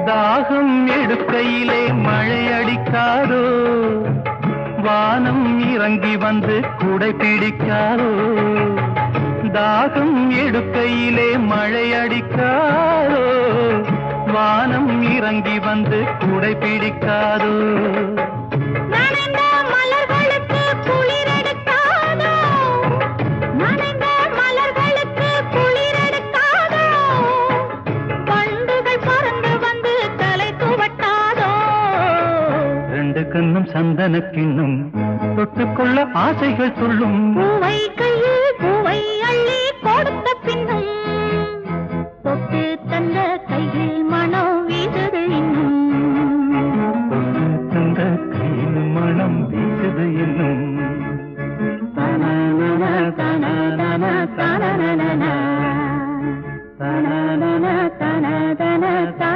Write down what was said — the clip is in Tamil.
தாகம் எடுக்கையிலே மழை அடிக்காதோ, வானம் இறங்கி வந்து குடை பிடிக்காதோ. தாகம் எடுக்கையிலே மழை அடிக்காதோ, வானம் இறங்கி வந்து குடை பிடிக்காதோ. ரெண்டு கண்ணும் சந்தன கிண்ணும் தொட்டுக்கொள்ள ஆசைகள் சொல்லும். பூவைகள்